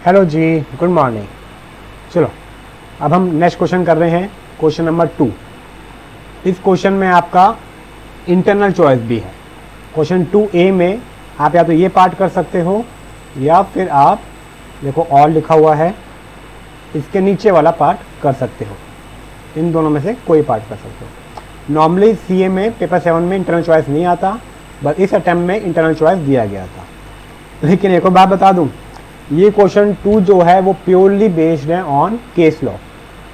Hello जी, good morning. चलो अब हम नेक्स्ट क्वेश्चन कर रहे हैं, क्वेश्चन नंबर 2। इस क्वेश्चन में आपका इंटरनल चॉइस भी है। क्वेश्चन 2A में आप या तो ये पार्ट कर सकते हो या फिर आप देखो और लिखा हुआ है, इसके नीचे वाला पार्ट कर सकते हो। इन दोनों में से कोई पार्ट कर सकते हो। नॉर्मली CA में पेपर 7 में इंटरनल चॉइस नहीं आता, बस इस अटेम्प्ट में इंटरनल चॉइस दिया गया था। लेकिन एक और बात बता दूं, ये क्वेश्चन 2 जो है वो प्योरली बेस्ड है ऑन केस लॉ।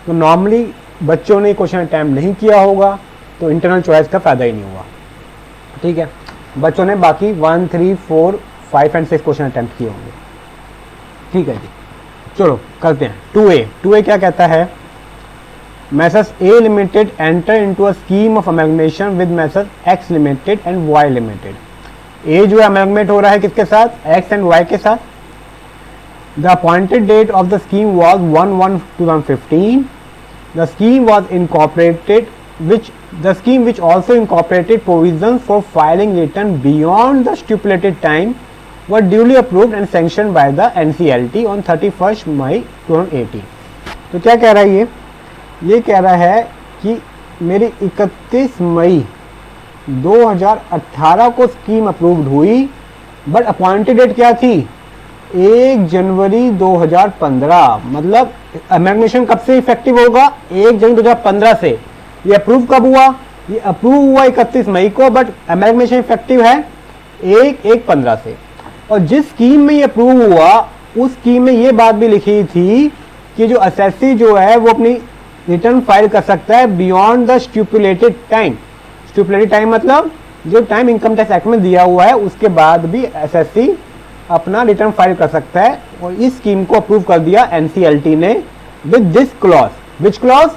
तो नॉर्मली बच्चों ने क्वेश्चन अटैम्प्ट नहीं किया होगा तो इंटरनल चॉइस का फ़ायदा ही नहीं हुआ। ठीक है, बच्चों ने बाकी 1, 3, 4, 5 एंड 6 क्वेश्चन अटैम्प्ट किए होंगे। ठीक है जी, चलो करते हैं 2A क्या कहता है? Message A limited enter into a scheme of amalgamation with message X limited and Y limited. A जो है अमेलगमेट हो रहा है किसके साथ? X एंड Y के साथ। The appointed date of the scheme was 1/1/2015. The scheme was incorporated, the scheme which also incorporated provisions for filing return beyond the stipulated time were duly approved and sanctioned by the NCLT on 31st May 2018. तो क्या कह रहा है ये कह रहा है कि मेरी 31 मई 2018 को स्कीम अप्रूव्ड हुई, बट अपॉइंटेड डेट क्या थी? 1 जनवरी 2015। मतलब अमेलगमेशन कब से इफेक्टिव होगा? 1 जनवरी 2015 से। ये अप्रूव कब हुआ? ये अप्रूव हुआ 31 मई को, बट अमेलगमेशन इफेक्टिव है 1/1/15 से। और जिस स्कीम में ये अप्रूव हुआ उस स्कीम में ये बात भी लिखी थी कि जो असेसी जो है वो अपनी रिटर्न फाइल कर सकता है beyond the stipulated time. Stipulated time मतलब जो टाइम इनकम टैक्स एक्ट में दिया हुआ है उसके बाद भी असेसी अपना रिटर्न फाइल कर सकता है। और इस स्कीम को अप्रूव कर दिया NCLT ने with this clause. Which clause?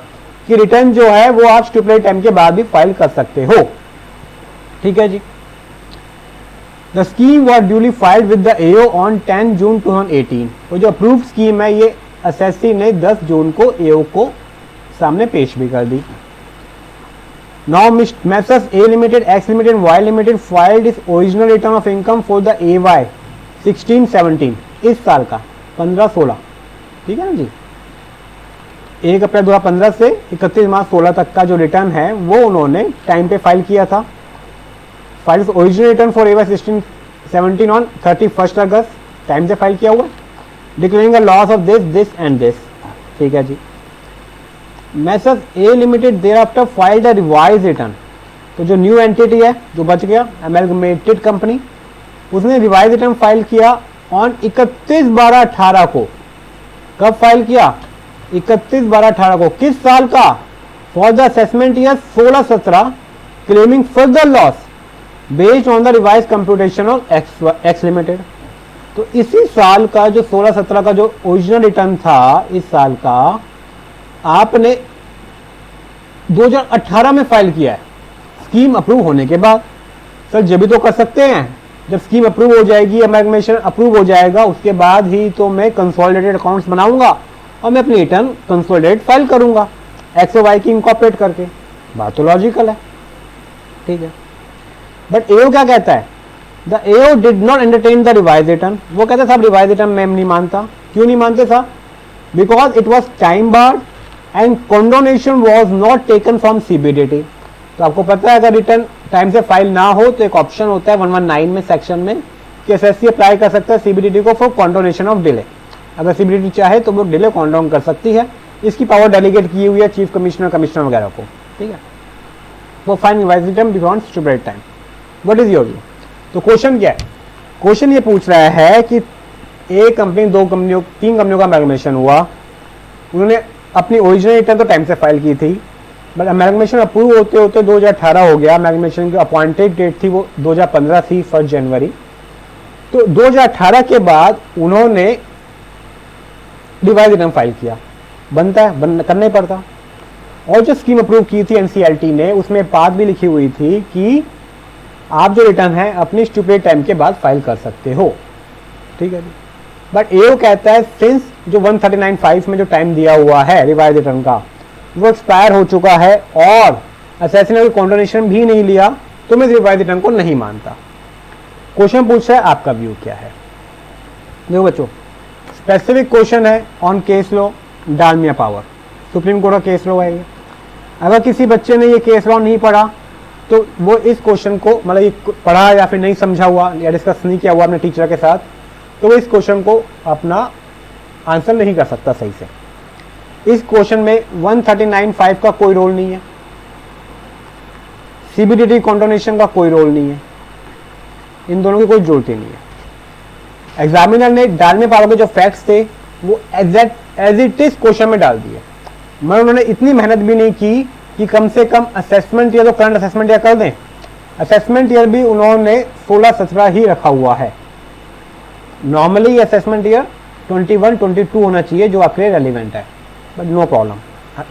कि रिटर्न जो है वो आप स्टिपुलेटेड टाइम के बाद भी फाइल कर सकते हो। ठीक है जी। The scheme was duly filed with the AO on 10 June 2018। और जो अप्रूव स्कीम है ये असेसी ने 10 जून को AO को सामने पेश भी कर दी। Now messrs A limited, X limited, Y limited filed its original return of income for the AY 16-17 इस साल का 15-16। ठीक है ना जी। 1 अप्रैल 2015 से 31 मार्च 16 तक का जो रिटर्न है वो उन्होंने टाइम पे फाइल किया था। File original return for AY 16-17 on 31 August, time से फाइल किया हुआ, declaring a loss of this and this. ठीक है जी। Message A limited thereafter filed a revise return. तो जो न्यू एंटिटी है जो बच गया अमेलगमेटेड कंपनी, उसने रिवाइज रिटर्न फाइल किया ऑन 31/12/18 को। कब फाइल किया? 31/12/18 को। किस साल का? For the assessment year 16-17, claiming further loss based on the revise computation of X limited. तो इसी साल का जो 16-17 का जो ओरिजिनल रिटर्न था इस साल का आपने 2018 में फाइल किया है स्कीम अप्रूव होने के बाद। सर जब भी तो कर सकते हैं जब स्कीम अप्रूव हो जाएगी, अमेलगमेशन अप्रूव हो जाएगा, उसके बाद ही तो मैं कंसोलिडेटेड अकाउंट्स बनाऊंगा और मैं अपनी रिटर्न कंसोलिडेट फाइल करूंगा X और Y की इनकॉर्पोरेट करके। बात तो लॉजिकल है। ठीक है, बट AO क्या कहता है? The AO did not entertain the revise return. वो कहता साहब रिवाइज रिटर्न मैं नहीं मानता। क्यों नहीं मानते साहब? Because it was time barred and condonation was not taken from CBDT। तो आपको पता है अगर रिटर्न टाइम से फाइल ना हो तो एक ऑप्शन होता है 119 में सेक्शन में कि SSC अप्लाई कर सकता है CBDT को फॉर कंडोनेशन ऑफ डिले। अगर CBDT चाहे तो वो डिले कंडोन कर सकती है। इसकी पावर डेलीगेट की हुई है चीफ कमिश्नर, कमिश्नर वगैरह को। ठीक है, वो fine revise return beyond stipulated time. What is your view? तो क्वेश्चन क्या है? क्वेश्चन ये पूछ रहा है कि एक कंपनी, 2 कंपनियों, 3 कंपनियों का अमेलगमेशन हुआ, उन्होंने अपनी ओरिजिनल रिटर्न तो टाइम से फाइल की थी, बट अमेलगमेशन अप्रूव होते होते 2018 हो गया। अमेलगमेशन की अपॉइंटेड डेट थी वो 2015 थी, 1 जनवरी। तो 2018 के बाद उन्होंने रिवाइज रिटर्न फाइल किया। बनता है, करना ही पड़ता। और जो स्कीम अप्रूव की थी NCLT ने उसमें बात भी लिखी हुई थी कि आप जो रिटर्न है अपनी स्टिपुलेटेड टाइम के बाद फाइल कर सकते हो। ठीक है जी। बट AO कहता है सिंस जो 139(5) में जो टाइम दिया हुआ है रिवाइज रिटर्न का वो एक्सपायर हो चुका है और असेसी ने कंडोनेशन भी नहीं लिया, तो मैं रिवाइज रिटर्न को नहीं मानता। क्वेश्चन पूछ रहा है आपका व्यू क्या है? देखो बच्चों, स्पेसिफिक क्वेश्चन है on case law, Dalmia power, Supreme Court का केस लॉ है ये। अगर किसी बच्चे ने ये केस लॉ नहीं पढ़ा तो वो इस क्वेश्चन को मतलब ये पढ़ा या फिर नहीं समझा हुआ या डिस्कस नहीं किया हुआ अपने टीचर के साथ, तो वो इस क्वेश्चन को अपना आंसर नहीं कर सकता सही से। इस क्वेश्चन में 139.5 का कोई रोल नहीं है, सीबीडीटी कॉन्डोनेशन का कोई रोल नहीं है, इन दोनों की कोई जरूरत ही नहीं है। एग्जामिनर ने डालने पावर के जो फैक्ट्स थे वो एज इट इज क्वेश्चन में डाल दिए, मगर उन्होंने इतनी मेहनत भी नहीं की कि कम से कम असेसमेंट ईयर तो करंट असेसमेंट ईयर कर दें। असेसमेंट ईयर भी उन्होंने 16-17 ही रखा हुआ है। नॉर्मली असेसमेंट ईयर 21-22 होना चाहिए जो आपके लिए रेलिवेंट है, बट नो प्रॉब्लम।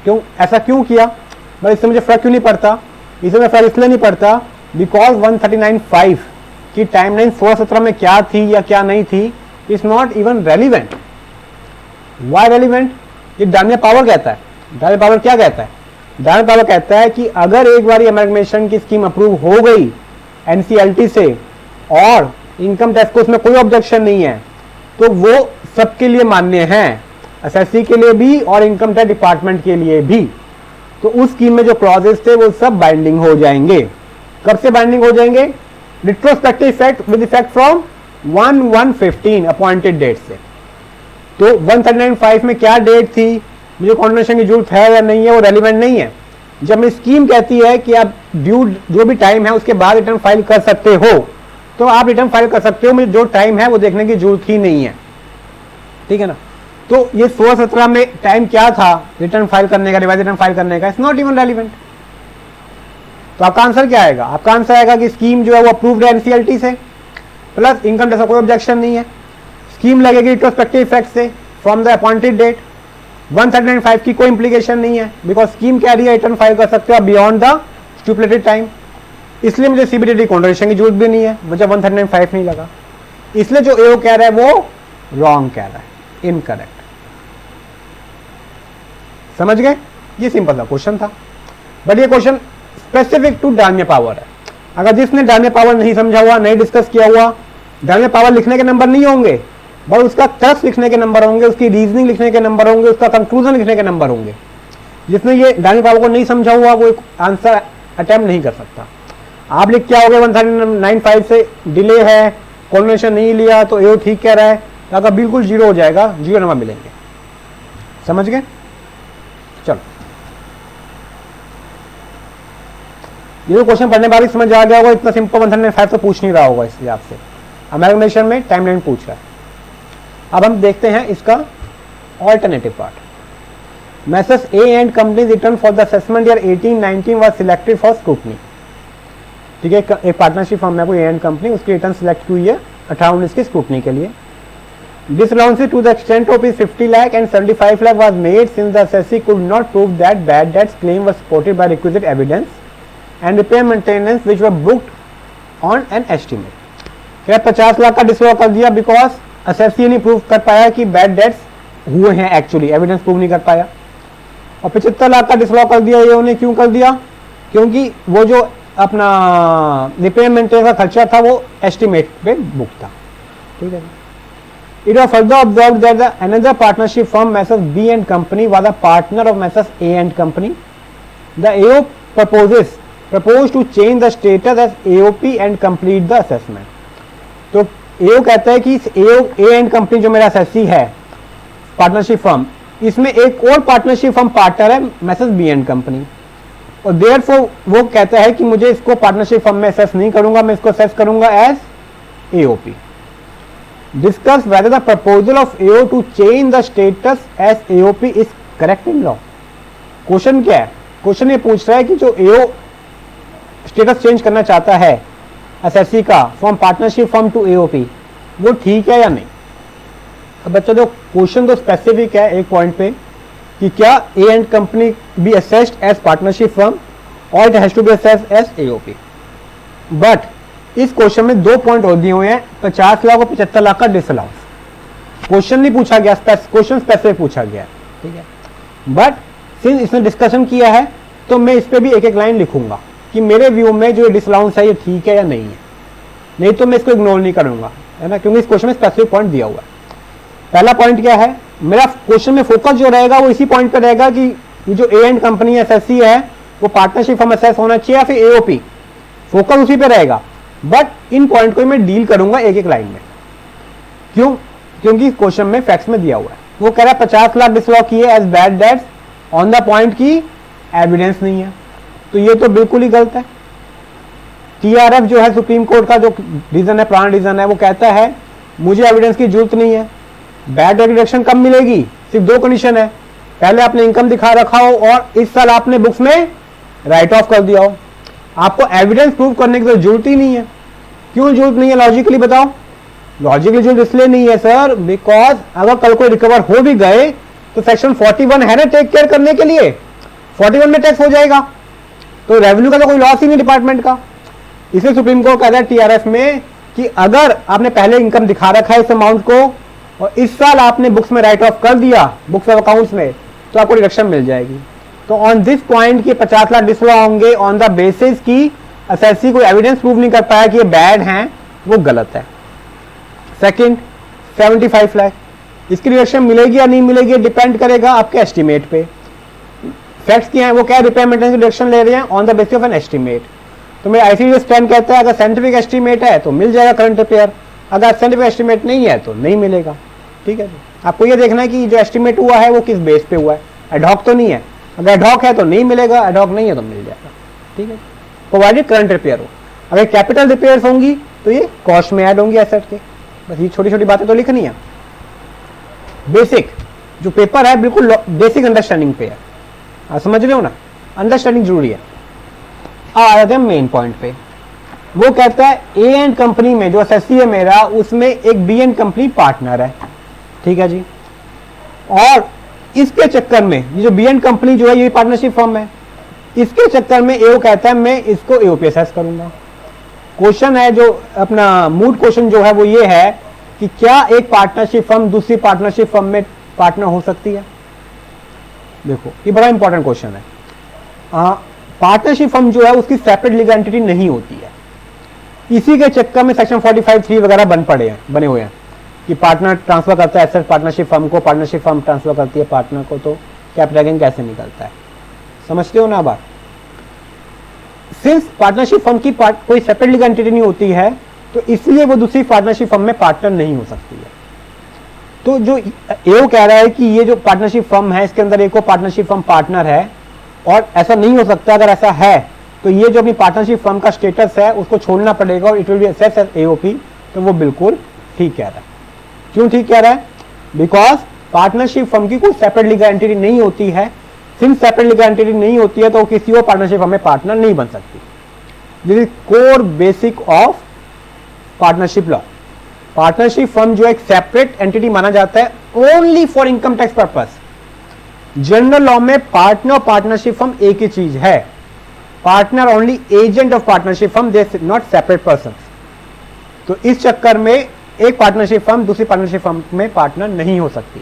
क्यों ऐसा क्यों किया, बट इससे मुझे फर्क क्यों नहीं पड़ता? इसमें फर्क इसलिए नहीं पड़ता बिकॉज 139.5 की टाइमलाइन 16-17 में क्या थी या क्या नहीं थी is not even relevant. Why relevant? ये डालमिया पावर कहता है। डालमिया पावर क्या कहता है? डालमिया पावर कहता है कि अगर एक बार एमर्गमेशन की स्कीम अप्रूव हो गई एनसीएलटी से और इनकम टैक्स को उसमें कोई ऑब्जेक्शन नहीं है तो वो सबके लिए मान्य है, एसएससी के लिए भी और इनकम टैक्स डिपार्टमेंट के लिए भी। तो उस स्कीम में जो क्लॉजेस थे वो सब बाइंडिंग हो जाएंगे। कब से बाइंडिंग हो जाएंगे? Retrospective effect with effect from 1/1/15 appointed date से। तो 139.5 में क्या डेट थी, मुझे कॉन्डोनेशन की जरूरत है या नहीं है, वो रेलिवेंट नहीं है। जब मैं स्कीम कहती है कि आप ड्यू जो भी टाइम है उसके बाद रिटर्न फाइल कर सकते हो तो आप रिटर्न फाइल कर सकते हो, मुझे जो टाइम है वो देखने की जरूरत ही नहीं है, ठीक है ना। तो ये 16-17 में टाइम क्या था रिटर्न फाइल करने का, रिवाइज रिटर्न फाइल करने का, इट्स नॉट इवन रेलिवेंट। तो आपका आंसर क्या आएगा? आपका आंसर आएगा कि स्कीम जो है वो अप्रूव्ड है एनसीएलटी से, प्लस इनकम टैक्स का कोई ऑब्जेक्शन नहीं है। स्कीम लगेगी रिट्रोस्पेक्टिव इफेक्ट से फ्रॉम द अपॉइंटेड डेट। 139.5 की कोई इंप्लीकेशन नहीं है बिकॉज स्कीम कह रही है रिटर्न फाइल कर सकते हो बियॉन्ड द स्टिपुलेटेड टाइम, इसलिए मुझे सीबीडीटी कॉन्डोनेशन की जरूरत भी नहीं है, मुझे 139.5 नहीं लगा। इसलिए जो एओ कह रहा है वो रॉन्ग कह रहा है, इनकरेक्ट। समझ गए? ये सिंपल सा क्वेश्चन था, बट ये question specific to Dalmia power है। अगर जिसने डालमिया पावर नहीं समझा हुआ, नहीं डिस्कस किया हुआ, डालमिया पावर लिखने के नंबर नहीं होंगे, बट उसका तर्क लिखने के नंबर होंगे, उसकी रीजनिंग लिखने के नंबर होंगे, उसका कंक्लूजन लिखने के नंबर होंगे। जिसने ये डालमिया पावर को नहीं समझा हुआ वो एक आंसर अटेम्प्ट नहीं कर सकता। आप लिख क्या हो गए 139.5 से डिले है, कॉन्डोनेशन नहीं लिया तो एओ ठीक कह रहा है, अगर बिल्कुल जीरो हो जाएगा, जीरो नंबर मिलेंगे। समझ गए? चलो, ये तो क्वेश्चन पढ़ने बाद ही समझ आ गया होगा, इतना सिंपल 139.5 तो पूछ नहीं रहा होगा इसलिए आपसे। अमेलगमेशन में टाइमलाइन पूछ रहा है। अब हम देखते हैं इसका alternative part. Message A and company return for the assessment year 18-19 was selected for scrutiny. ठीक है, एक पार्टनरशिप फर्म है कोई ए एंड कंपनी, उसकी रिटर्न सिलेक्ट हुई है 18-19 की स्क्रूटनी के लिए। Disallowance to the extent of ₹50 lakh and ₹75 lakh was made since the assessee could not prove that bad debts claim was supported by requisite evidence and repair maintenance which were booked on an estimate। क्या 50 लाख का disallow कर दिया because assessee ने prove कर पाया कि bad debts हुए हैं, एक्चुअली एविडेंस प्रूव नहीं कर पाया। और 75 लाख का डिसअलाउ कर दिया, ये उन्हें क्यों कर दिया? क्योंकि वो जो अपना रिपेयर मेंटेनेंस का खर्चा था वो एस्टिमेट पे बुक था। ठीक है। It was further observed that another partnership firm, Messrs. B and Company, was a partner of Messrs. A and Company. The AO proposed to change the status as AOP and complete the assessment. तो AO कहता है कि इस A and Company जो मेरा assessee है partnership firm, इसमें एक और पार्टनरशिप फर्म पार्टनर है Messrs. B and Company, और therefore वो कहता है कि मुझे इसको पार्टनरशिप फर्म में असेस नहीं करूंगा, मैं इसको असेस करूंगा as AOP। Discuss whether the proposal of AO to change the status as AOP is correct in law। Question क्या है? क्वेश्चन ये पूछ रहा है कि जो AO स्टेटस चेंज करना चाहता है असेसी का from partnership firm to AOP, वो ठीक है या नहीं। अब बच्चों जो क्वेश्चन तो स्पेसिफिक है एक पॉइंट पे कि क्या A and company be assessed as partnership firm और it has to be assessed as AOP। But इस क्वेश्चन में 2 पॉइंट और दिए हुए हैं, 50 लाख और 75 लाख का डिसअलाउंस। क्वेश्चन नहीं पूछा गया, क्वेश्चन स्पेसिफिक पूछा गया, ठीक है। बट सिंस इसने डिस्कशन किया है तो मैं इस पे भी एक एक लाइन लिखूंगा कि मेरे व्यू में जो डिसअलाउंस है ये ठीक है या नहीं है, नहीं तो मैं इसको इग्नोर नहीं करूंगा, है ना, क्योंकि इस क्वेश्चन में स्पेसिफिक पॉइंट दिया हुआ है। पहला पॉइंट क्या है, मेरा क्वेश्चन में फोकस जो रहेगा वो इसी पॉइंट पे रहेगा कि ये जो ए एंड कंपनी एसएससी है वो पार्टनरशिप फर्म असेस होना चाहिए या फिर एओपी, फोकस उसी पे रहेगा। बट इन पॉइंट को मैं डील करूंगा एक एक लाइन में। क्यों? क्योंकि क्वेश्चन में फैक्ट्स में दिया हुआ है। वो कह रहा है 50 लाख डिसलॉ किए as bad debts on the point की एविडेंस नहीं है, तो ये तो बिल्कुल ही गलत है। टीआरएफ जो है सुप्रीम कोर्ट का जो रीजन है, प्राण रीजन है, वो कहता है मुझे एविडेंस की जरूरत नहीं है। बैड डेट डिडक्शन कब मिलेगी? सिर्फ दो कंडीशन है, पहले आपने इनकम दिखा रखा हो और इस साल आपने बुक्स में राइट ऑफ कर दिया हो। आपको एविडेंस प्रूव करने की तो जरूरत ही नहीं है। क्यों जरूरत नहीं है? लॉजिकली बताओ। लॉजिकली जरूरत इसलिए नहीं है सर, बिकॉज अगर कल को रिकवर हो भी गए तो सेक्शन 41 है ना टेक केयर करने के लिए, 41 में टैक्स हो जाएगा, तो रेवेन्यू का तो कोई लॉस ही नहीं डिपार्टमेंट का। इसे सुप्रीम कोर्ट कहता है टीआरएफ में कि अगर आपने पहले इनकम दिखा रखा है इस अमाउंट को और इस साल आपने बुक्स में राइट ऑफ कर दिया, बुक्स ऑफ अकाउंट्स में, तो आपको डिडक्शन मिल जाएगी। तो ऑन दिस पॉइंट के 50 लाख डिसलॉ होंगे ऑन द बेसिस की एसएससी को एविडेंस प्रूव नहीं कर पाया कि ये बैड हैं, वो गलत है। सेकंड 75 लाख, इसकी डिडक्शन मिलेगी या नहीं मिलेगी डिपेंड करेगा आपके एस्टिमेट पे। फैक्ट्स क्या है? वो क्या रिपेयर मेंटेनेंस की डिडक्शन ले रहे हैं on the basis of an estimate. तो मेरा आईसीडी स्टैंड कहता है अगर साइंटिफिक एस्टिमेट है तो मिल जाएगा करंट रिपेयर, अगर साइंटिफिक एस्टिमेट नहीं है तो नहीं मिलेगा। ठीक है जी, आपको ये देखना है कि जो एस्टिमेट हुआ है वो किस बेस पे हुआ है, एडहॉक तो नहीं है। अगर एडहॉक है तो नहीं मिलेगा, एडहॉक नहीं है तो मिल जाएगा। ठीक है, प्रोवाइडेड करंट रिपेयर हो। अगर कैपिटल रिपेयर्स होंगी तो ये कॉस्ट में ऐड होंगी एसेट के। बस ये छोटी छोटी बातें तो लिखनी है। बेसिक जो पेपर है बिल्कुल बेसिक अंडरस्टैंडिंग पे है, आप समझ रहे हो ना, अंडरस्टैंडिंग जरूरी है। आ जाते हैं मेन पॉइंट पे। वो कहता है ए एंड कंपनी में जो एसएससी है मेरा, उसमें एक बी एंड कंपनी पार्टनर है। ठीक है जी, और इसके चक्कर में ये जो बी एंड कंपनी जो है ये पार्टनरशिप फर्म है, इसके चक्कर में एओ कहता है मैं इसको एओपी असेस करूंगा। क्वेश्चन है जो अपना मूड क्वेश्चन जो है वो ये है कि क्या एक पार्टनरशिप फर्म दूसरी पार्टनरशिप फर्म में पार्टनर हो सकती है? देखो ये बड़ा इंपॉर्टेंट क्वेश्चन है। पार्टनरशिप फर्म जो है उसकी सेपरेट लीगल एंटिटी नहीं होती है। इसी के चक्कर में सेक्शन 45(3) वगैरह बने हुए हैं कि पार्टनर ट्रांसफर करता है एसेट पार्टनरशिप फर्म को, पार्टनरशिप फर्म ट्रांसफर करती है पार्टनर को, तो कैपिटल गेन कैसे निकलता है? समझते हो ना बात? सिंस पार्टनरशिप फर्म की कोई सेपरेट लीगल एंटिटी नहीं होती है तो इसलिए वो दूसरी पार्टनरशिप फर्म में पार्टनर नहीं हो सकती है। तो जो एओ कह रहा है कि ये जो पार्टनरशिप फर्म है इसके अंदर एक और पार्टनरशिप फर्म पार्टनर है, और ऐसा नहीं हो सकता। अगर ऐसा है तो ये जो अपनी पार्टनरशिप फर्म का स्टेटस है उसको छोड़ना पड़ेगा और it will be assessed as AOP. तो वो बिल्कुल ठीक कह रहा है। क्यों ठीक कह रहा है? बिकॉज पार्टनरशिप फर्म की कोई सेपरेट लीगल एंटिटी नहीं होती है। सिंस सेपरेट लीगल एंटिटी नहीं होती है तो किसी और पार्टनरशिप फर्म में पार्टनर नहीं बन सकती। This is core basic of partnership law. Partnership firm जो एक सेपरेट एंटिटी माना जाता है only for income tax purpose. General law में पार्टनर और पार्टनरशिप फर्म एक ही चीज है। Partner only agent of partnership firm, they not separate person. तो इस चक्कर में एक पार्टनरशिप फर्म दूसरी पार्टनरशिप फर्म में पार्टनर नहीं हो सकती।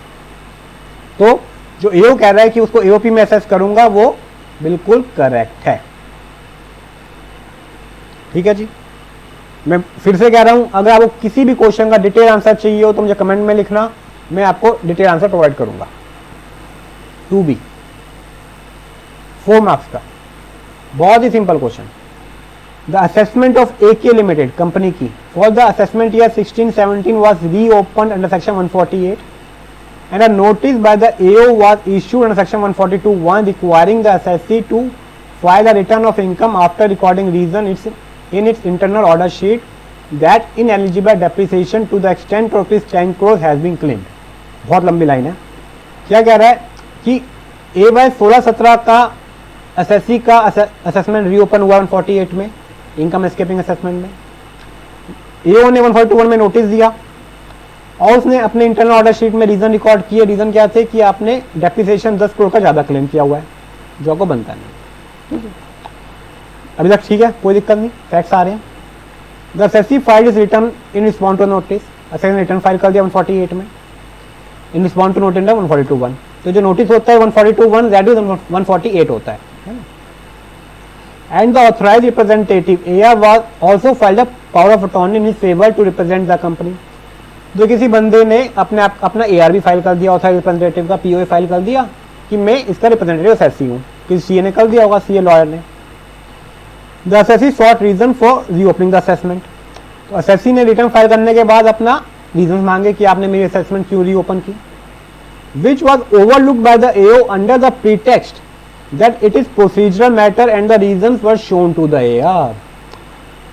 तो जो एओ कह रहा है कि उसको एओपी में असेस करूंगा वो बिल्कुल करेक्ट है। ठीक है जी, मैं फिर से कह रहा हूं, अगर आपको किसी भी क्वेश्चन का डिटेल आंसर चाहिए हो तो मुझे कमेंट में लिखना, मैं आपको डिटेल आंसर प्रोवाइड करूंगा। 2B 4 मार्क्स का बहुत ही simple question. The assessment of AK limited company की for the assessment year 16-17 was reopened under section 148 and a notice by the AO was issued under section 142(1) requiring the assessee to file a return of income after recording reason in its internal order sheet that ineligible depreciation to the extent of rupees 10 crores has been claimed। बहुत लंबी line है। क्या कह रहा है कि ए bye 16-17 का SSC का असेसमेंट रीओपन हुआ 148 में, इनकम एस्केपिंग असेसमेंट में। एओ ने 141 में नोटिस दिया और उसने अपने इंटरनल ऑर्डर शीट में रीजन रिकॉर्ड किए। रीजन क्या थे कि आपने डेप्रिसिएशन 10 करोड़ का ज्यादा क्लेम किया हुआ है जो आपको बनता नहीं। अभी तक ठीक है, कोई दिक्कत नहीं, फैक्ट्स आ रहे हैं। The SSC filed is return in response to notice. SSC ने रिटर्न फाइल कर दिया 148 में इन रिस्पॉन्स टू नोटिस 142(1). तो जो नोटिस होता है 142(1) दैट इज 148 होता है। And the authorized representative AR was also filed a power of attorney in his favor to represent the company। तो किसी बंदे ने अपना ARB फाइल कर दिया, ऑथराइज रिप्रेजेंटेटिव का POA फाइल कर दिया कि मैं इसका रिप्रेजेंटेटिव असेसी हूँ, किसी सीए ने कर दिया होगा, सीए लॉयर ने। The assessee sought reason for reopening the assessment, तो असेसी ने रिटर्न फाइल करने के बाद अपना रीजन मांगे कि आपने मेरी असेसमेंट क्यों रीओपन की, which was overlooked by the AO under the pretext that it is procedural matter and the reason were shown to the AR।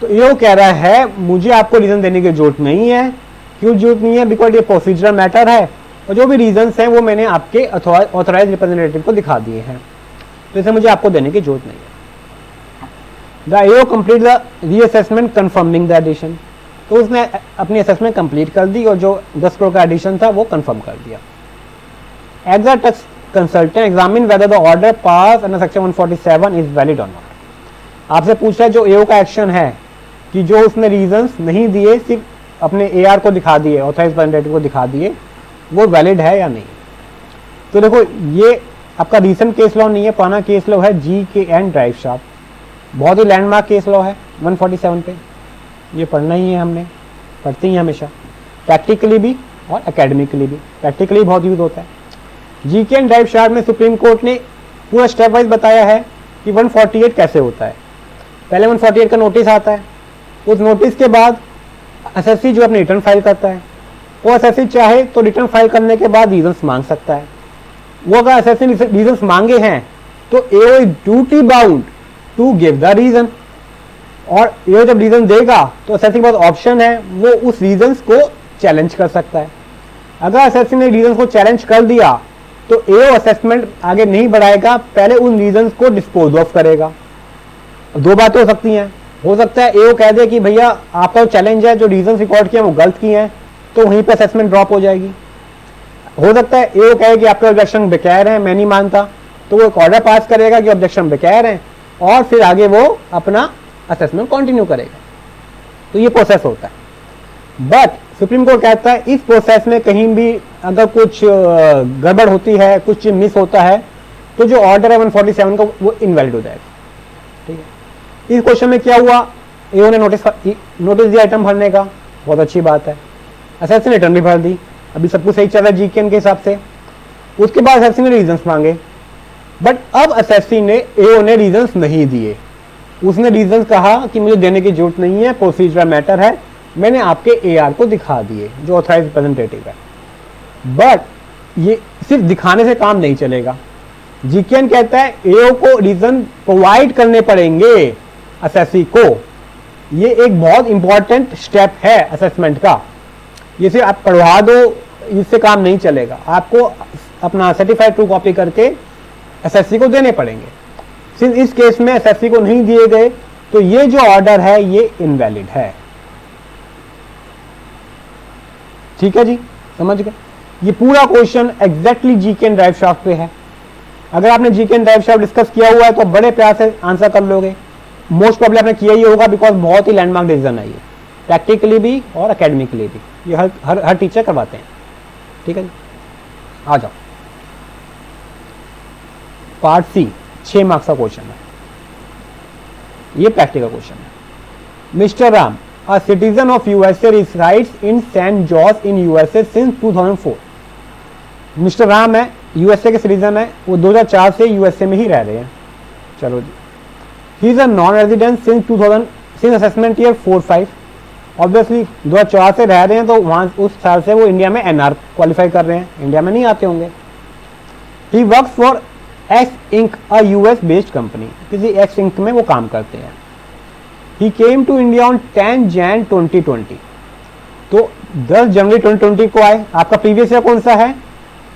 तो AO कह रहा है मुझे आपको रीजन देने की जरूरत नहीं है, क्यों जरूरत नहीं है, बिकॉज ये प्रोसीजरल मैटर है और जो भी रीजंस हैं वो मैंने आपके ऑथराइज रिप्रेजेंटेटिव को दिखा दिए हैं, तो इसे मुझे आपको देने की जरूरत नहीं है। The AO complete the reassessment confirming the addition, तो उसने अपनी असेसमेंट कंप्लीट कर दी और जो 10 करोड़ का एडिशन था वो कंफर्म कर दिया। As the tax consultant examine whether the order pass under section 147 is valid और नॉट। आपसे पूछ रहा है जो AO का एक्शन है कि जो उसने रीजंस नहीं दिए, सिर्फ अपने AR को दिखा दिए, ऑथराइज रिप्रेजेंटेटिव को दिखा दिए, वो वैलिड है या नहीं। तो देखो ये आपका रीसेंट केस लॉ नहीं है, पुराना केस लॉ है GKN ड्राइव शाफ्ट, बहुत ही लैंडमार्क केस लॉ है 147 पे, ये पढ़ना ही है, हमने पढ़ते ही हमेशा, प्रैक्टिकली भी और एकेडमिकली भी। प्रैक्टिकली बहुत यूज होता है। GKN ड्राइव शाफ्ट में सुप्रीम कोर्ट ने पूरा स्टेप वाइज बताया है कि 148 कैसे होता है। पहले 148 का नोटिस आता है, उस नोटिस के बाद असेसी जो अपनी रिटर्न फाइल करता है, वो असेसी चाहे तो रिटर्न फाइल करने के बाद रीजंस मांग सकता है। वो अगर असेसी रीजंस मांगे हैं तो AO is duty bound to give the reason, और AO जब रीजन देगा तो असेसी के पास ऑप्शन है, वो उस रीजंस को चैलेंज कर सकता है। अगर असेसी ने रीजंस को चैलेंज कर दिया तो AO असेसमेंट आगे नहीं बढ़ाएगा, पहले उन रीजंस को डिस्पोज ऑफ करेगा। दो बातें हो सकती हैं, हो सकता है AO कह दे कि भैया आपका चैलेंज है, जो रीजंस रिकॉर्ड किए वो गलत किए हैं, तो वहीं पे असेसमेंट ड्रॉप हो जाएगी। हो सकता है AO कहे कि आपके ऑब्जेक्शन बेकार है, मैं नहीं मानता, तो वो एक ऑर्डर पास करेगा कि ऑब्जेक्शन बेकार है और फिर आगे वो अपना असेसमेंट कंटिन्यू करेगा। तो ये प्रोसेस होता है। बट सुप्रीम कोर्ट कहता है इस प्रोसेस में कहीं भी अगर कुछ गड़बड़ होती है, कुछ मिस होता है, तो जो ऑर्डर है 147 का वो इनवैलिड हो जाएगा। ठीक है, इस क्वेश्चन में क्या हुआ, AO ने नोटिस दिया आइटम भरने का, बहुत अच्छी बात है। असेसी ने रिटर्न भी भर दी, अभी सब कुछ सही चल रहा है GKN के हिसाब से। उसके बाद असेसी ने रीजंस मांगे, बट अब असेसी ने AO ने रीजंस नहीं दिए। उसने रीजंस कहा कि मुझे देने की जरूरत नहीं है, प्रोसीजरल मैटर है, मैंने आपके AR को दिखा दिए जो ऑथराइज रिप्रेजेंटेटिव है। बट ये सिर्फ दिखाने से काम नहीं चलेगा। GKN कहता है AO को रीजन प्रोवाइड करने पड़ेंगे असेसी को। ये एक बहुत इंपॉर्टेंट स्टेप है असेसमेंट का। ये सिर्फ आप पढ़वा दो, इससे काम नहीं चलेगा, आपको अपना सर्टिफाइड ट्रू कॉपी करके एसएससी को देने पड़ेंगे। सिर्फ इस केस में एसएससी को नहीं दिए गए तो ये जो ऑर्डर है ये इनवैलिड है। ठीक है जी, समझ गए। ये पूरा question exactly GKN drive shaft पे है। अगर आपने GKN ड्राइव शाफ्ट डिस्कस किया हुआ है तो बड़े प्यार से आंसर कर लोगे। मोस्ट प्रॉब्लम आपने किया ही होगा, बिकॉज बहुत ही लैंडमार्क डिसीजन है ये, प्रैक्टिकली भी और एकेडमिकली भी। ये हर टीचर करवाते हैं। ठीक है जी, आ जाओ। पार्ट सी 6 मार्क्स का क्वेश्चन है, ये प्रैक्टिकल क्वेश्चन है। Mister Ram, a citizen of USA resides in St. George in USA since 2004। Mister Ram है, यूएसए के सिटीजन है, वो 2004 से यूएसए में ही रह रहे हैं। चलो जी। He is a non resident since assessment year 4-5। Obviously 2004 से रह रहे हैं तो वहाँ उस साल से वो इंडिया में NR क्वालिफाई कर रहे हैं, इंडिया में नहीं आते होंगे। He works for X Inc, a US based company, किसी एक्स इंक में वो काम करते हैं। He came to India on 10 Jan 2020। तो 10 जनवरी 2020 को आए। आपका प्रीवियस ईयर कौन सा है?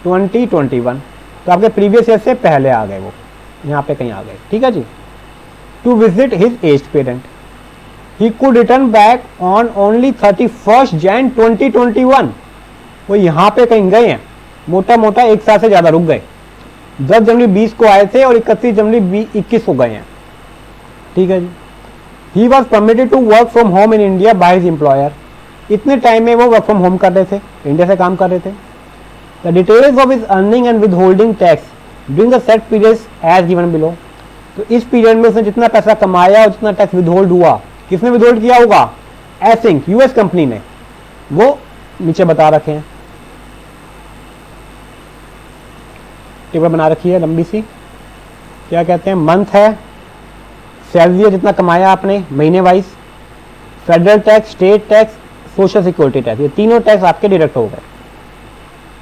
2021। तो आपके प्रीवियस ईयर से पहले आ गए, वो यहाँ पे कहीं आ गए। ठीक है जी। To visit his aged parent. He could return back on only 31 Jan 2021। वो यहाँ पे कहीं गए हैं, मोटा मोटा 1 साल से ज्यादा रुक गए। 10 जनवरी 20 को आए थे और 31 जनवरी 21 को गए हैं। ठीक है जी। He was permitted to work from home in India by his employer। इतने टाइम में वो वर्क फ्रॉम होम कर रहे थे, इंडिया से काम कर रहे थे। The details of his earning and withholding tax during the set periods as given below। तो इस पीरियड में उसने जितना पैसा कमाया और जितना टैक्स विदहोल्ड हुआ, किसने विदहोल्ड किया होगा? एसिंक, यूएस कंपनी ने। वो नीचे बता रखे हैं, टेबल बना रखी है लंबी सी। क्या कहते हैं, मंथ है, सैलरी है जितना कमाया आपने महीने wise, federal tax, state tax, social security tax, ये तीनों टैक्स आपके डिडक्ट हो गए।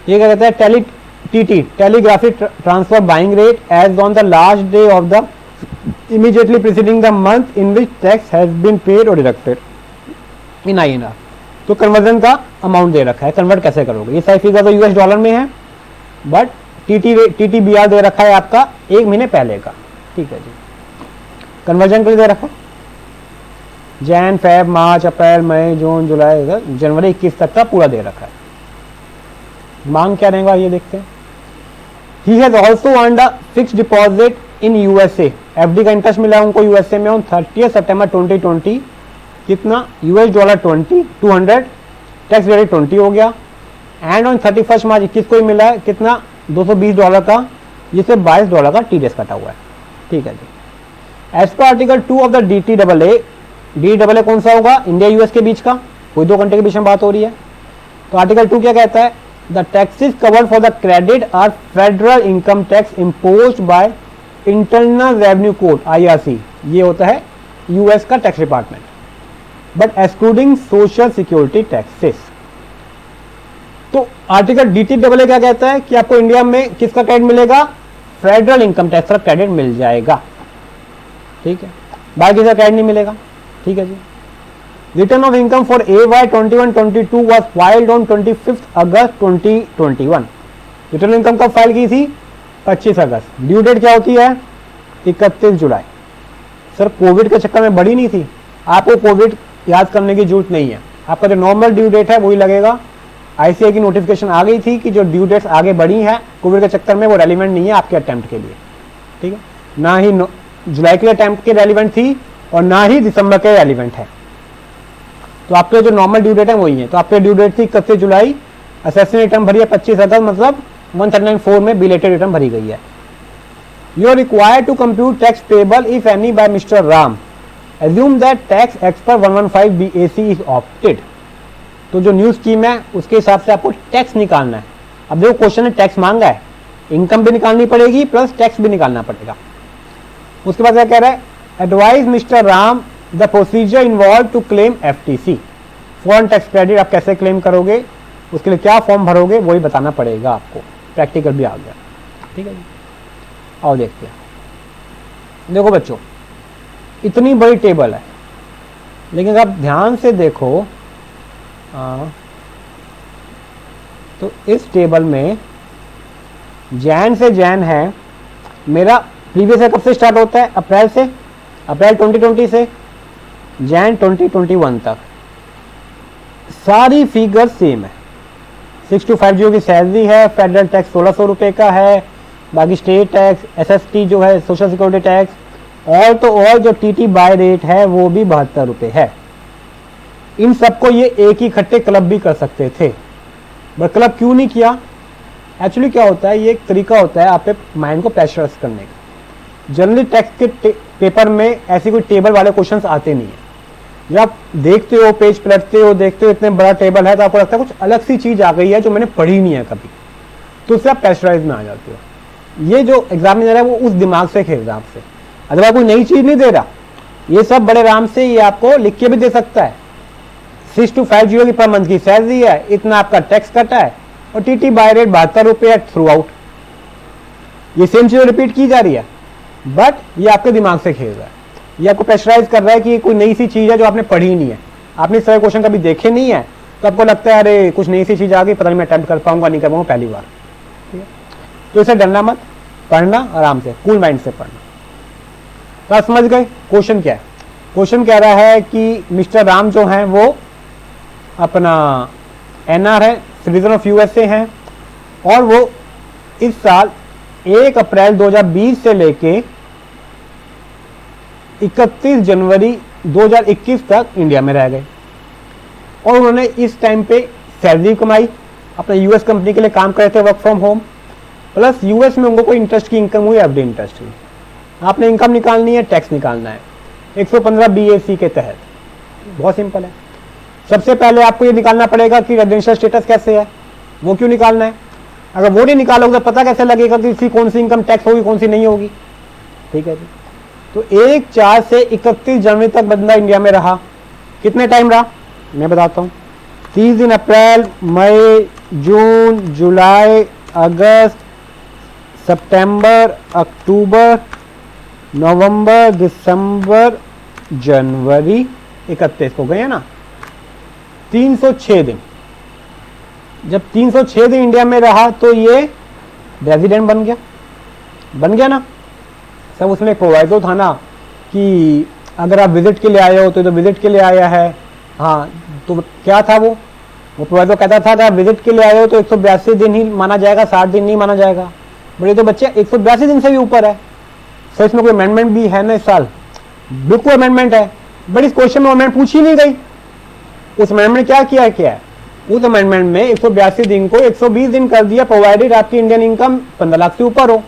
ये क्या कहते हैं, TT telegraphic transfer buying rate as on the last day of the immediately preceding the month in which tax has been paid और डिडक्टेड इन INR। तो कन्वर्जन का अमाउंट दे रखा है, कन्वर्ट कैसे करोगे। ये सारी फिगर तो US डॉलर में है, बट TTBR दे रखा है आपका 1 महीने पहले का। ठीक है जी, कन्वर्जन के लिए दे रखा है जैन, फेब, मार्च, अप्रैल, मई, जून, जुलाई, जनवरी 21 तक का पूरा दे रखा है। मांग क्या रहेगा ये देखते हैं। He has also earned a fixed deposit in USA, FD का इंटरेस्ट मिला उनको USA में ऑन 30 सितंबर 2020, कितना US डॉलर 200, टैक्स रेट 20 हो गया। एंड ऑन 31 मार्च 21 को ही मिला है कितना, $220 का, जिससे $22 का TDS कटा हुआ है। ठीक है जी। As per article 2 of the DTAA कौन सा होगा, इंडिया US के बीच का, कोई 2 घंटे के बीच में बात हो रही है। तो आर्टिकल 2 क्या कहता है, the taxes covered for the credit are federal income tax imposed by internal revenue code IRC, ये होता है US का tax department, but excluding social security taxes. तो आर्टिकल DTAA क्या कहता है कि आपको इंडिया में किसका क्रेडिट मिलेगा, फेडरल इनकम टैक्स का क्रेडिट मिल जाएगा। ठीक है, बाकी का क्रेडिट नहीं मिलेगा। ठीक है जी। Return of income for AY 21-22 was filed on 25 August 2021। Return income कब फाइल की थी, 25 अगस्त। ड्यू डेट क्या होती है, 31 जुलाई। सर कोविड के चक्कर में बढ़ी नहीं थी, आपको कोविड याद करने की जरूरत नहीं है, आपका जो नॉर्मल ड्यू डेट है वही लगेगा। ICAI की नोटिफिकेशन आ गई थी कि जो ड्यू डेट्स आगे बढ़ी है कोविड के चक्कर में वो रेलिवेंट नहीं है आपके अटेम्प्ट के लिए। ठीक है, ना ही जुलाई के अटेम्प्ट के रेलिवेंट थी और ना ही दिसंबर के रेलिवेंट है। तो आपके जो नॉर्मल ड्यू डेट है वही है। तो आपके ड्यू डेट थी 31 जुलाई, असेसमेंट रिटर्न भरी है 25 अगस्त, मतलब 139(4) में बिलेटेड रिटर्न भरी गई है। You are required to compute tax payable if any by mister Ram, assume that tax act पर 115 BAC इज ऑप्टेड। तो जो न्यू स्कीम है उसके हिसाब से आपको टैक्स निकालना है। अब देखो क्वेश्चन है टैक्स मांगा है, इनकम भी निकालनी पड़ेगी प्लस टैक्स भी निकालना पड़ेगा। उसके बाद क्या कह रहा है, advise mister Ram the procedure involve to claim FTC, foreign tax credit आप कैसे क्लेम करोगे, उसके लिए क्या फॉर्म भरोगे वही बताना पड़ेगा आपको। प्रैक्टिकल भी आ गया। ठीक है जी, आओ देखते हैं। देखो बच्चों, इतनी बड़ी टेबल है, लेकिन अगर आप ध्यान से देखो तो इस टेबल में जैन से जैन है मेरा, प्रीवियस ईयर कब से स्टार्ट होता है, अप्रैल से, अप्रैल 2020 से जैन 2021 तक सारी फिगर सेम है। 6250 की सैलरी है, फेडरल टैक्स 1600 रुपये का है, बाकी स्टेट टैक्स, SST जो है सोशल सिक्योरिटी टैक्स, और तो और जो TT बाय रेट है वो भी 72 रुपये है। इन सबको ये एक ही इकट्ठे क्लब भी कर सकते थे, बट क्लब क्यों नहीं किया। एक्चुअली क्या होता है, ये एक तरीका होता है आपके माइंड को प्रेशराइज करने का। जनरली टैक्स के पेपर में ऐसी कोई टेबल वाले क्वेश्चंस आते नहीं है। जब आप देखते हो, पेज पलटते हो, देखते हो इतने बड़ा टेबल है तो आपको लगता है कुछ अलग सी चीज आ गई है जो मैंने पढ़ी नहीं है कभी, तो उससे आप प्रेशराइज में आ जाते हो। ये जो एग्जामिनर है वो उस दिमाग से खेल रहा है आपसे, अथवा कोई नई चीज नहीं दे रहा। ये सब बड़े आराम से ये आपको लिख के भी दे सकता है। 6250 की पर मंथ की सैलरी है, इतना आपका टैक्स कटा है और TT बाय रेट 72 रुपये थ्रू आउट। ये सेम चीज रिपीट की जा रही है, बट ये आपके दिमाग से खेल रहा है, ये आपको प्रेशराइज कर रहा है कि ये कोई नई सी चीज है जो आपने पढ़ी नहीं है, आपने सारे क्वेश्चन कभी देखे नहीं है, तो आपको लगता है अरे कुछ नई सी चीज आ गई, पता नहीं मैं अटेम्प्ट कर पाऊंगा नहीं कर पाऊंगा पहली बार। ठीक है, तो इसे डरना मत, पढ़ना आराम से, कूल माइंड से पढ़ना। तो आप समझ गए क्वेश्चन क्या है। क्वेश्चन कह रहा है कि मिस्टर राम जो है वो अपना NR है, सिटीजन ऑफ USA है, और वो इस साल 1 अप्रैल 2020 से लेके 31 जनवरी 2021 तक इंडिया में रह गए, और उन्होंने इस टाइम पे सैलरी कमाई, अपने US कंपनी के लिए काम कर रहे थे work from home, plus US में उनको कोई इंटरेस्ट की इनकम हुई, FD इंटरेस्ट हुई। आपने इनकम निकालनी है, टैक्स निकालना है 115 BAC के तहत, बहुत सिंपल है। सबसे पहले आपको ये निकालना पड़ेगा कि रेजिडेंशियल स्टेटस कैसे है। वो क्यों निकालना है? अगर वो नहीं निकालोगे तो पता कैसे लगेगा कि इसकी कौन सी इनकम टैक्स होगी, कौन सी नहीं होगी। ठीक है जी। तो 1/4 से 31 जनवरी तक बंदा इंडिया में रहा। कितने टाइम रहा मैं बताता हूँ। 30 दिन अप्रैल, मई, जून, जुलाई, अगस्त, सितंबर, अक्टूबर, नवंबर, दिसंबर, जनवरी, 31 हो गए हैं ना। 306 दिन। जब 306 दिन इंडिया में रहा तो ये रेजिडेंट बन गया ना। सब उसमें प्रोवाइडो था ना कि अगर आप विजिट के लिए आए हो तो विजिट के लिए आया है। हाँ, तो क्या था वो प्रोवाइडो कहता था अगर विजिट के लिए आए हो तो 182 दिन ही माना जाएगा, 60 दिन नहीं माना जाएगा। बड़े तो बच्चे 182 दिन से भी ऊपर है। तो इसमें कोई अमेंडमेंट भी है ना इस साल? बिल्कुल अमेंडमेंट है, बट इस क्वेश्चन में अमेंडमेंट पूछी नहीं गई। उस अमेंडमेंट क्या किया है? उस अमेंडमेंट में 182 दिन को 120 दिन कर दिया, प्रोवाइडेड आपकी इंडियन इनकम 15 लाख से ऊपर हो।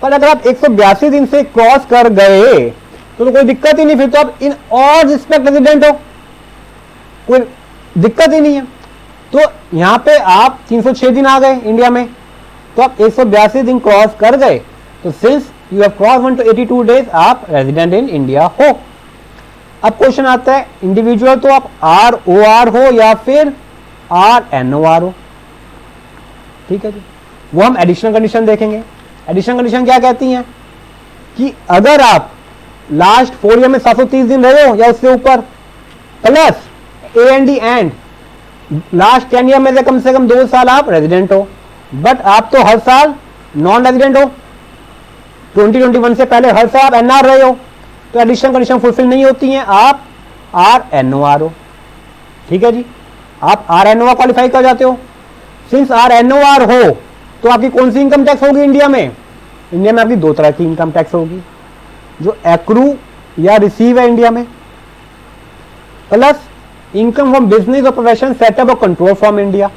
पर अगर आप 182 दिन से क्रॉस कर गए तो कोई दिक्कत ही नहीं, फिर तो आप इन और रिस्पेक्ट रेजिडेंट हो, कोई दिक्कत ही नहीं है। तो यहां पे आप 306 दिन आ गए इंडिया में, तो आप 182 दिन क्रॉस कर गए, तो since you have cross 182 days आप रेजिडेंट इन इंडिया हो। अब क्वेश्चन आता है इंडिविजुअल तो आप ROR हो या फिर RNOR हो। ठीक है जी। वो हम एडिशनल कंडीशन देखेंगे। एडिशनल कंडीशन क्या कहती हैं कि अगर आप लास्ट 4 ईयर में 730 दिन रहे हो या उससे ऊपर, plus AND and last 10 year में से कम 2 साल आप रेजिडेंट हो, बट आप तो हर साल नॉन रेजिडेंट हो। 2021 से पहले हर साल आप NR रहे हो, तो एडिशनल कंडीशन फुलफिल नहीं होती हैं, आप RNOR हो। ठीक है जी। आप RNOR क्वालिफाई कर जाते हो। सिंस RNOR हो तो आपकी कौन सी इनकम टैक्स होगी इंडिया में? इंडिया में आपकी 2 तरह की इनकम टैक्स होगी, जो एक्रू या रिसीव है इंडिया में, प्लस इनकम फ्रॉम बिजनेस और प्रोफेशन सेटअप और कंट्रोल फ्रॉम इंडिया।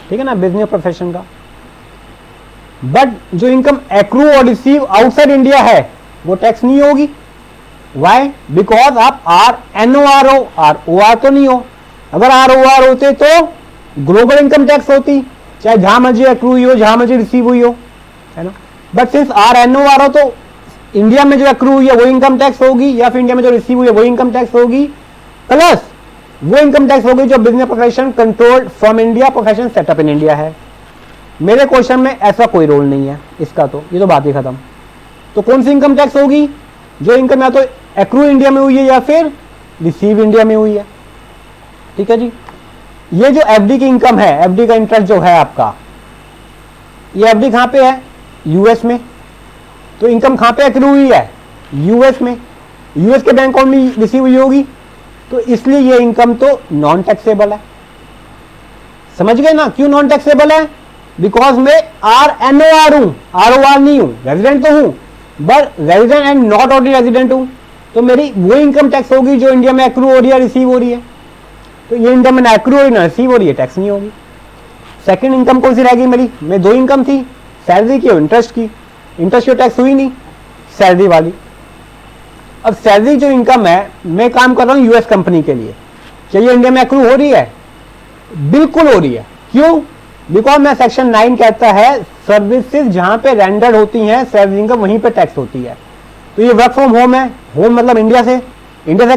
ठीक है ना, बिजनेस और प्रोफेशन का। बट जो इनकम एक्रू और रिसीव आउटसाइड इंडिया है वो टैक्स नहीं होगी। वाई? बिकॉज आप RNOR हो, ROR तो नहीं हो। अगर ROR होते तो ग्लोबल इनकम टैक्स होती, चाहे जहां मर्जी एक्रू हुई हो, जहां मर्जी रिसीव हुई हो, है ना। बट सिंस RNOR हो तो इंडिया में जो एक्रू हुई है वो इनकम टैक्स होगी, या फिर इंडिया में जो रिसीव हुई है वो इनकम टैक्स होगी, प्लस वो इनकम टैक्स होगी जो business profession controlled from India, profession setup in India है। मेरे क्वेश्चन में ऐसा कोई रोल नहीं है इसका, तो ये तो बात ही खत्म। तो कौन सी इनकम टैक्स होगी? जो इनकम या तो एक्रू इंडिया में हुई है या फिर रिसीव इंडिया में हुई है। ठीक है जी। ये जो FD की इनकम है, FD का इंटरेस्ट जो है आपका, ये FD कहां पे है? US में। तो इनकम कहां पे एक्रू हुई है? US में। US के बैंक अकाउंट में रिसीव हुई होगी, तो इसलिए ये इनकम तो नॉन टैक्सेबल है। समझ गए ना क्यों नॉन टैक्सेबल है? बिकॉज मैं RNOR हूं, ROR नहीं हूं। रेजिडेंट तो हूं, but resident and not already resident हूं, तो मेरी वो इनकम टैक्स होगी जो इंडिया में एक्रू हो रही है, रिसीव हो रही है। तो ये इंडिया में ना एक्रू हो रही ना रिसीव हो रही है, टैक्स नहीं होगी। सेकंड इनकम कौन सी रहेगी मेरी? मैं 2 इनकम थी, सैलरी की और इंटरेस्ट की। इंटरेस्ट की टैक्स हुई नहीं, सैलरी वाली। अब सैलरी जो इनकम है, मैं काम कर रहा हूं US कंपनी के लिए, क्या ये इंडिया में एक्रू हो रही है? बिल्कुल हो रही है। क्यों? बिकॉज मैं सेक्शन 9 कहता है सर्विसेज जहां पे रेंडर्ड होती हैं सैलरी इनकम वहीं पे टैक्स होती है। तो ये वर्क फ्रॉम होम है, होम मतलब इंडिया से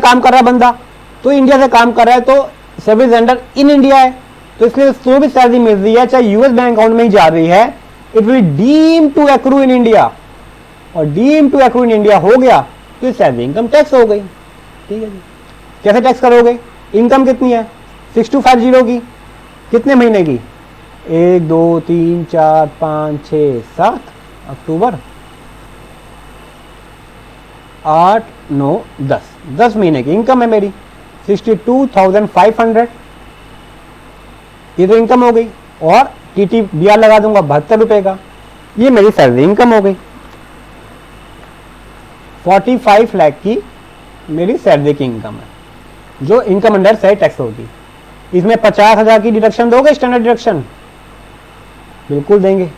काम कर रहा है बंदा, तो इंडिया से काम कर रहा है तो सर्विस रेंडर इन इंडिया है, तो इसलिए जो भी सैलरी मिल रही है चाहे US बैंक अकाउंट में ही जा रही है, it will deem to accrue in India, और deem to accrue in India हो गया तो सैलरी इनकम टैक्स हो गई। ठीक है जी। कैसे टैक्स करोगे? इनकम कितनी है? 6250 की, कितने महीने की? 1 2 3 4 5 6 7 अक्टूबर, 8 9 10 महीने की इनकम है मेरी, 62,500। ये तो इनकम हो गई, और TTBR लगा दूंगा 72 रुपए का, ये मेरी सैलरी इनकम हो गई। 45 लाख की मेरी सैलरी की इनकम है, जो इनकम अंडर से टैक्स होगी। इसमें 50,000 की डिडक्शन दोगे? स्टैंडर्ड डिडक्शन बिल्कुल देंगे।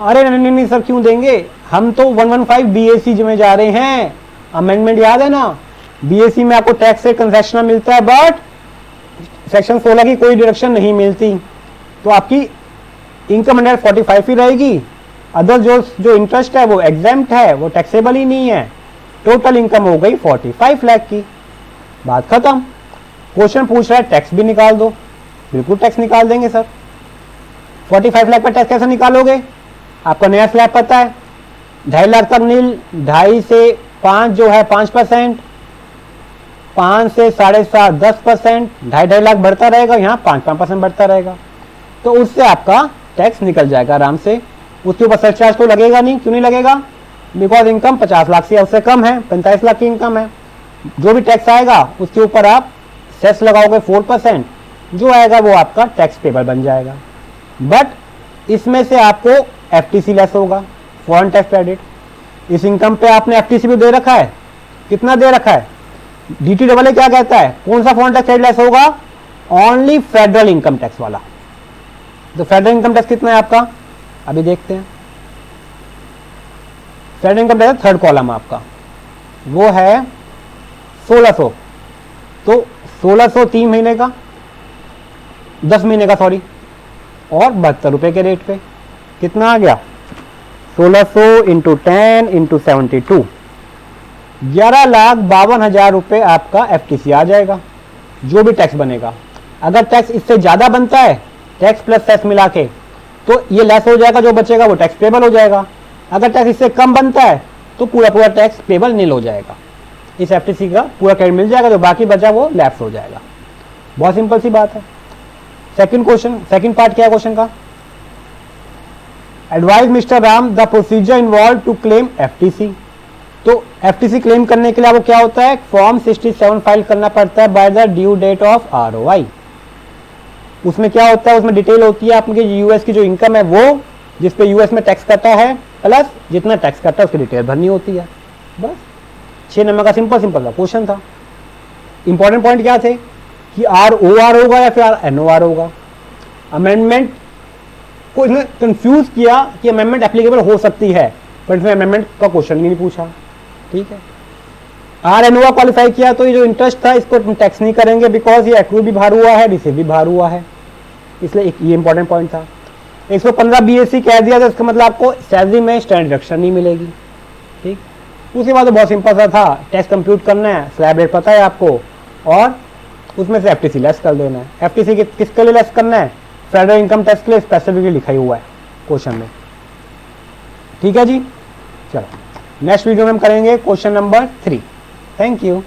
अरे नहीं सर क्यों देंगे? हम तो 115 BAC में जा रहे हैं। अमेंडमेंट याद है ना? BAC में आपको टैक्स से कंसेशनल मिलता है, बट सेक्शन 16 की कोई डिडक्शन नहीं मिलती तो आपकी इनकम 145 ही रहेगी। अदर जो इंटरेस्ट है वो एग्जेम्प्ट है, वो टैक्सेबल ही नहीं है। टोटल इनकम हो गई 45 लाख की, बात खत्म। क्वेश्चन पूछ रहा है टैक्स भी निकाल दो, बिल्कुल टैक्स निकाल देंगे सर। 45 लाख पर टैक्स कैसे निकालोगे? आपका नया स्लैब पता है 2.5 लाख तक नील, 2.5 से 5 जो है 5%, 5 से 7.5 10%, 2.5 लाख बढ़ता रहेगा, यहाँ 5% बढ़ता रहेगा, तो उससे आपका टैक्स निकल जाएगा आराम से। उसके ऊपर सेस चार्ज तो लगेगा नहीं। क्यों नहीं लगेगा? बिकॉज इनकम 50 लाख से उससे कम है, 45 लाख की इनकम है। जो भी टैक्स आएगा उसके ऊपर आप सेस लगाओगे 4%, जो आएगा वो आपका टैक्स पेबल बन जाएगा। बट इसमें से आपको एफटीसी लेस होगा, फॉरेन टैक्स क्रेडिट। इस इनकम पे आपने एफटीसी भी दे रखा है, कितना दे रखा है? DTAA क्या कहता है? कौन सा फॉरेन टैक्स क्रेडिट लेस होगा? ओनली फेडरल इनकम टैक्स वाला। तो फेडरल इनकम टैक्स कितना है आपका? अभी देखते हैं। Federal income tax third column आपका वो है 1600। तो 1600 3 महीने का, 10 महीने का सॉरी, और 72 रुपए के रेट पे कितना आ गया? 1600 इंटू 10 इंटू 72, 11,52,000 रुपए आपका एफटीसी आ जाएगा, जो भी टैक्स बनेगा। अगर टैक्स इससे ज्यादा बनता है, टैक्स प्लस सेस मिला के, तो ये लेस हो जाएगा, जो बचेगा वो टैक्स पेबल हो जाएगा। अगर टैक्स इससे कम बनता है तो पूरा टैक्स पेबल नील हो जाएगा, इस एफटीसी का पूरा क्रेडिट मिल जाएगा, जो बाकी बचा वो लैप्स हो जाएगा। बहुत सिंपल सी बात है। सेकंड क्वेश्चन, सेकंड पार्ट क्या है क्वेश्चन का? Advise mister Ram the procedure involve to claim FTC. तो एफटीसी क्लेम करने के लिए आपको क्या होता है? फॉर्म 67 फाइल करना पड़ता है by the due date of ROI। उसमें क्या होता है? उसमें डिटेल होती है आपके यूएस की जो इनकम है वो, जिसपे यूएस में टैक्स कटा है, प्लस जितना टैक्स कटा है उसकी डिटेल भरनी होती है। बस 6 नंबर का सिंपल सा क्वेश्चन था। इंपॉर्टेंट पॉइंट क्या थे कि ROR होगा या फिर NOR होगा। अमेंडमेंट को इसने कंफ्यूज किया कि अमेंडमेंट एप्लीकेबल हो सकती है, बट इसमें अमेंडमेंट का क्वेश्चन ही नहीं पूछा। ठीक है, RNOR क्वालिफाई किया तो ये जो इंटरेस्ट था इसको टैक्स नहीं करेंगे, बिकॉज ये एक्रू भी बाहर हुआ है, रिसीव भी बाहर हुआ है, इसलिए ये इंपॉर्टेंट पॉइंट था। 115 BSc कह दिया तो इसका मतलब आपको सैलरी में स्टैंडर्ड डिडक्शन नहीं मिलेगी। ठीक, उसके बाद तो बहुत सिंपल सा था, टैक्स कंप्यूट करना है, स्लैब रेट पता है आपको, और उसमें से एफटीसी लेस कर देना है। एफटीसी किसके लिए लेस करना है? फेडरल इनकम टैक्स के लिए स्पेसिफिकली लिखा ही हुआ है क्वेश्चन में। ठीक है जी, चलो नेक्स्ट वीडियो में हम करेंगे क्वेश्चन नंबर 3। Thank you.